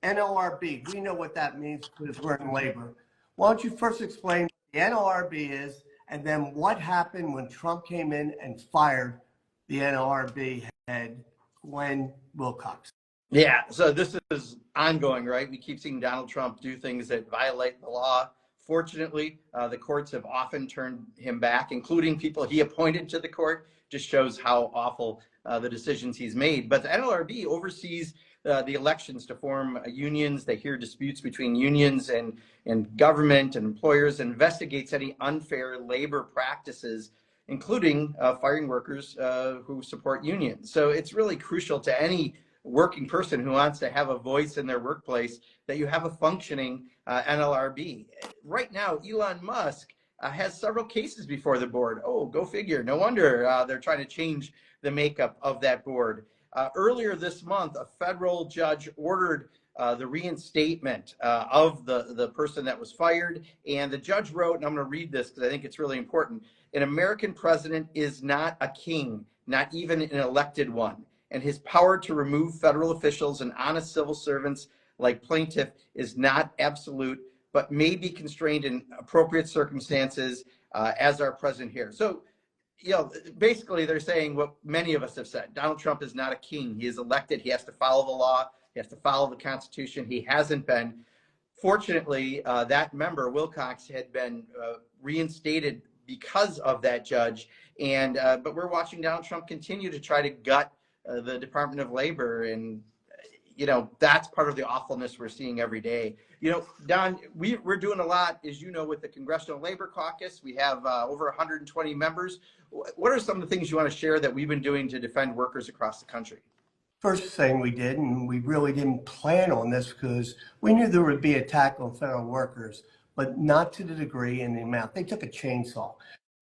NLRB, we know what that means because we're in labor. Why don't you first explain what the NLRB is, and then what happened when Trump came in and fired the NLRB head, Glenn Wilcox? Yeah, so this is ongoing, right? We keep seeing Donald Trump do things that violate the law. Fortunately, the courts have often turned him back, including people he appointed to the court. Just shows how awful the decisions he's made. But the NLRB oversees the elections to form unions. They hear disputes between unions and government and employers, and investigates any unfair labor practices, including firing workers who support unions. So it's really crucial to any working person who wants to have a voice in their workplace that you have a functioning NLRB. Right now, Elon Musk has several cases before the board. Oh, go figure. No wonder they're trying to change the makeup of that board. Earlier this month, a federal judge ordered the reinstatement of the person that was fired. And the judge wrote, and I'm going to read this because I think it's really important: an American president is not a king, not even an elected one. And his power to remove federal officials and honest civil servants like plaintiff is not absolute, but may be constrained in appropriate circumstances, as our president here. So, you know, basically they're saying what many of us have said. Donald Trump is not a king. He is elected. He has to follow the law. He has to follow the Constitution. He hasn't been. Fortunately, that member, Wilcox, had been reinstated because of that judge. And but we're watching Donald Trump continue to try to gut the Department of Labor, and you know, that's part of the awfulness we're seeing every day. You know, Don, we're doing a lot, as you know, with the Congressional Labor Caucus. We have over 120 members. What are some of the things you want to share that we've been doing to defend workers across the country? First thing we did, and we really didn't plan on this because we knew there would be an attack on federal workers, but not to the degree and the amount. They took a chainsaw.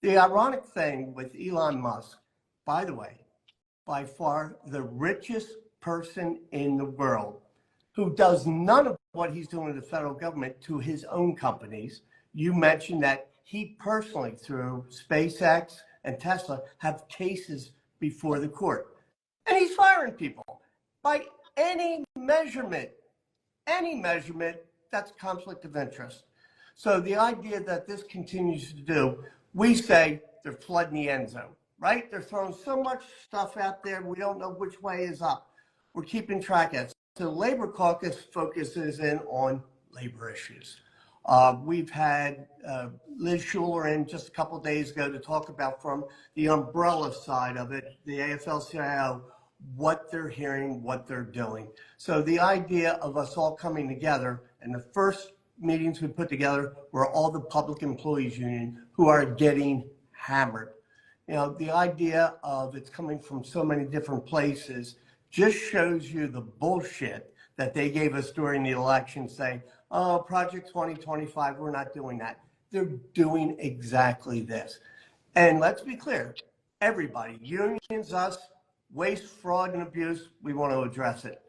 The ironic thing with Elon Musk, by the way, by far the richest person in the world, who does none of what he's doing to the federal government to his own companies. You mentioned that he personally, through SpaceX and Tesla, have cases before the court. And he's firing people by any measurement, that's conflict of interest. So the idea that this continues to do, we say they're flooding the end zone, right? They're throwing so much stuff out there, we don't know which way is up. We're keeping track of it. So the Labor Caucus focuses in on labor issues. We've had Liz Schuler in just a couple of days ago to talk about, from the umbrella side of it, the AFL-CIO, what they're hearing, what they're doing. So the idea of us all coming together, and the first meetings we put together were all the public employees union who are getting hammered. You know, the idea of it's coming from so many different places just shows you the bullshit that they gave us during the election, saying, oh, Project 2025, we're not doing that. They're doing exactly this. And let's be clear, everybody, unions, us, waste, fraud, and abuse, we want to address it.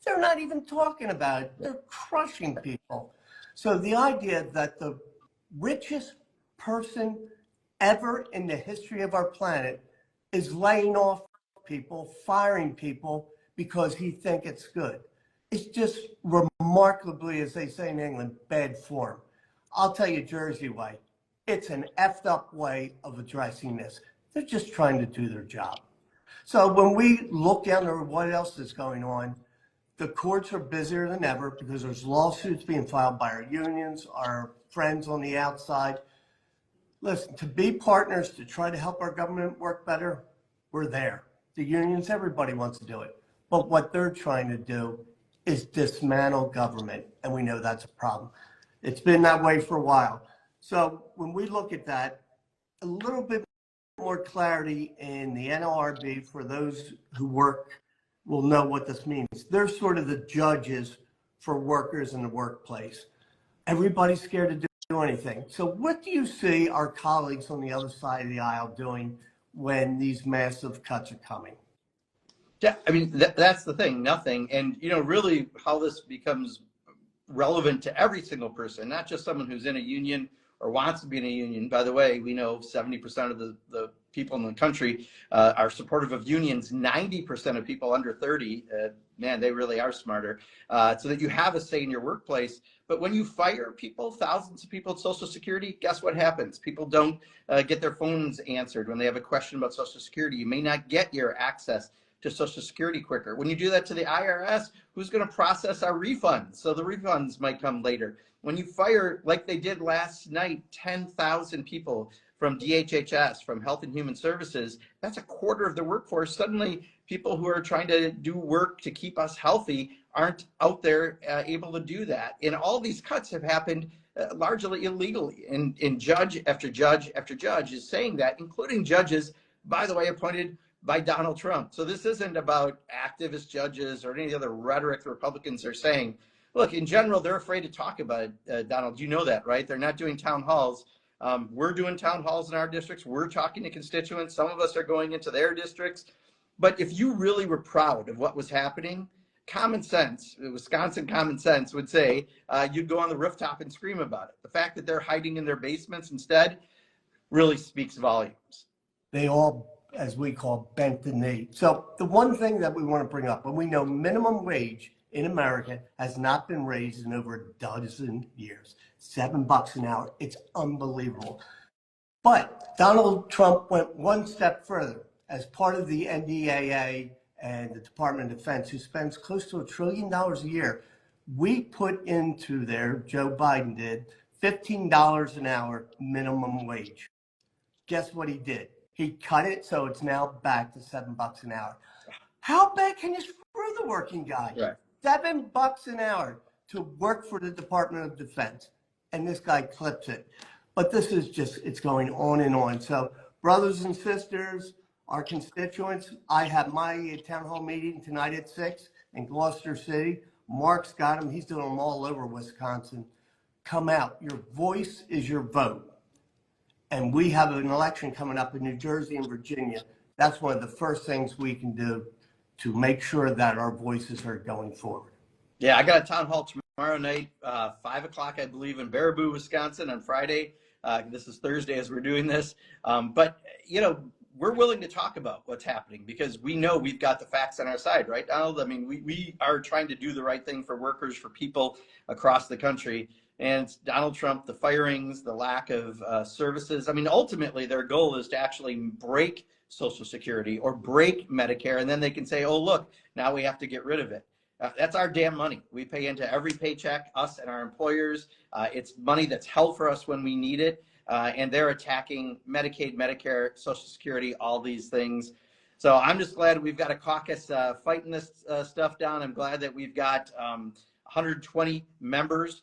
They're not even talking about it. They're crushing people. So the idea that the richest person ever in the history of our planet is laying off people, firing people because he thinks it's good, it's just remarkably, as they say in England, bad form. I'll tell you Jersey way, it's an effed up way of addressing this. They're just trying to do their job. So when we look down at what else is going on, the courts are busier than ever because there's lawsuits being filed by our unions, our friends on the outside. Listen, to be partners, to try to help our government work better, we're there. The unions, everybody wants to do it. But what they're trying to do is dismantle government, and we know that's a problem. It's been that way for a while. So when we look at that, a little bit more clarity in the NLRB for those who work will know what this means. They're sort of the judges for workers in the workplace. Everybody's scared to do anything. So what do you see our colleagues on the other side of the aisle doing when these massive cuts are coming? Yeah, I mean, that's the thing, nothing. And, you know, really how this becomes relevant to every single person, not just someone who's in a union or wants to be in a union. By the way, we know 70% of the people in the country are supportive of unions. 90% of people under 30, man, they really are smarter, so that you have a say in your workplace. But when you fire people, thousands of people at Social Security, guess what happens? People don't get their phones answered when they have a question about Social Security. You may not get your access to Social Security quicker. When you do that to the IRS, who's going to process our refunds? So the refunds might come later. When you fire, like they did last night, 10,000 people from DHHS, from Health and Human Services, that's a quarter of the workforce. Suddenly, people who are trying to do work to keep us healthy aren't out there able to do that. And all these cuts have happened largely illegally. And judge after judge after judge is saying that, including judges, by the way, appointed by Donald Trump. So this isn't about activist judges or any other rhetoric the Republicans are saying. Look, in general, they're afraid to talk about it, Donald. You know that, right? They're not doing town halls. We're doing town halls in our districts. We're talking to constituents. Some of us are going into their districts. But if you really were proud of what was happening, common sense, Wisconsin common sense would say you'd go on the rooftop and scream about it. The fact that they're hiding in their basements instead really speaks volumes. They all, as we call, bent the knee. So the one thing that we want to bring up, and we know minimum wage in America has not been raised in over a dozen years. $7 an hour. It's unbelievable. But Donald Trump went one step further. As part of the NDAA and the Department of Defense, who spends close to $1 trillion a year, we put into there, Joe Biden did, $15 an hour minimum wage. Guess what he did? He cut it, so it's now back to $7 an hour. How bad can you screw the working guy? Right. $7 an hour to work for the Department of Defense. And this guy clips it. But this is just, it's going on and on. So brothers and sisters, our constituents, I have my town hall meeting tonight at 6 in Gloucester City. Mark's got them. He's doing them all over Wisconsin. Come out. Your voice is your vote. And we have an election coming up in New Jersey and Virginia. That's one of the first things we can do to make sure that our voices are going forward. Yeah, I got a town hall tomorrow night, 5 o'clock, I believe, in Baraboo, Wisconsin on Friday. This is Thursday as we're doing this. But, you know, we're willing to talk about what's happening because we know we've got the facts on our side, right, Donald? I mean, we are trying to do the right thing for workers, for people across the country. And Donald Trump, the firings, the lack of services, I mean, ultimately their goal is to actually break Social Security or break Medicare, and then they can say, oh, look, now we have to get rid of it. That's our damn money. We pay into every paycheck, us and our employers. It's money that's held for us when we need it. And they're attacking Medicaid, Medicare, Social Security, all these things. So I'm just glad we've got a caucus fighting this stuff down. I'm glad that we've got 120 members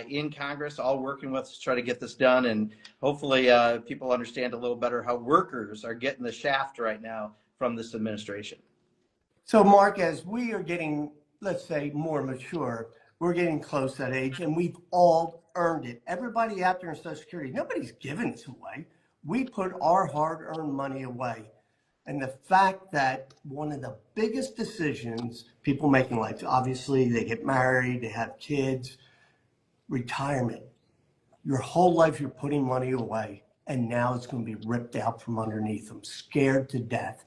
in Congress all working with us to try to get this done. And hopefully people understand a little better how workers are getting the shaft right now from this administration. So, Mark, as we are getting, let's say, more mature, we're getting close to that age, and we've all earned it. Everybody out there in Social Security, nobody's giving this away. We put our hard-earned money away. And the fact that one of the biggest decisions people make in life, obviously they get married, they have kids, retirement. Your whole life you're putting money away, and now it's going to be ripped out from underneath them, scared to death.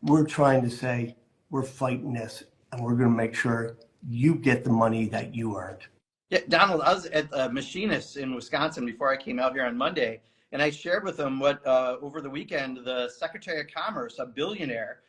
We're trying to say, we're fighting this, and we're going to make sure you get the money that you earned. Yeah, Donald, I was at Machinists in Wisconsin before I came out here on Monday, and I shared with them what over the weekend the Secretary of Commerce, a billionaire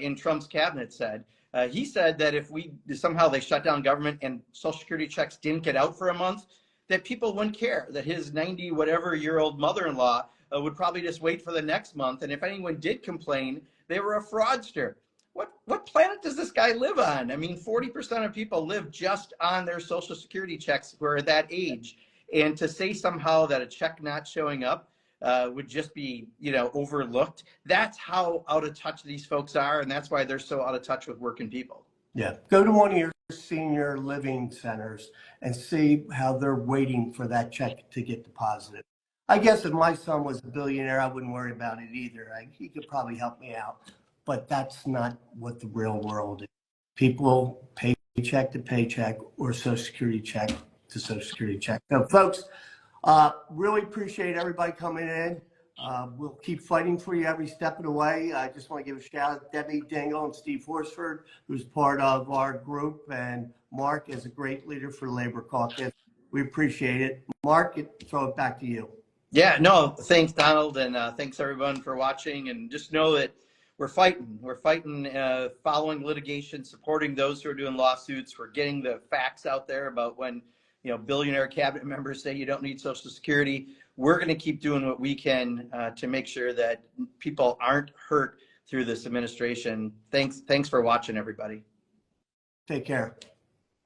in Trump's cabinet, said. He said that if somehow they shut down government and Social Security checks didn't get out for a month, that people wouldn't care, that his 90-whatever-year-old mother-in-law would probably just wait for the next month. And if anyone did complain, they were a fraudster. What planet does this guy live on? I mean, 40% of people live just on their Social Security checks who are at that age. And to say somehow that a check not showing up would just be, overlooked, that's how out of touch these folks are. And that's why they're so out of touch with working people. Yeah. Go to one of your senior living centers and see how they're waiting for that check to get deposited. I guess if my son was a billionaire, I wouldn't worry about it either. He could probably help me out. But that's not what the real world is. People pay paycheck to paycheck or Social Security check to Social Security check. So, folks, really appreciate everybody coming in. We'll keep fighting for you every step of the way. I just want to give a shout out to Debbie Dingle and Steve Horsford, who's part of our group, and Mark is a great leader for Labor Caucus. We appreciate it. Mark, throw it back to you. Yeah, no, thanks, Donald, and thanks everyone for watching. And just know that we're fighting. We're fighting, following litigation, supporting those who are doing lawsuits. We're getting the facts out there about when, billionaire cabinet members say you don't need Social Security. We're going to keep doing what we can to make sure that people aren't hurt through this administration. Thanks for watching, everybody. Take care.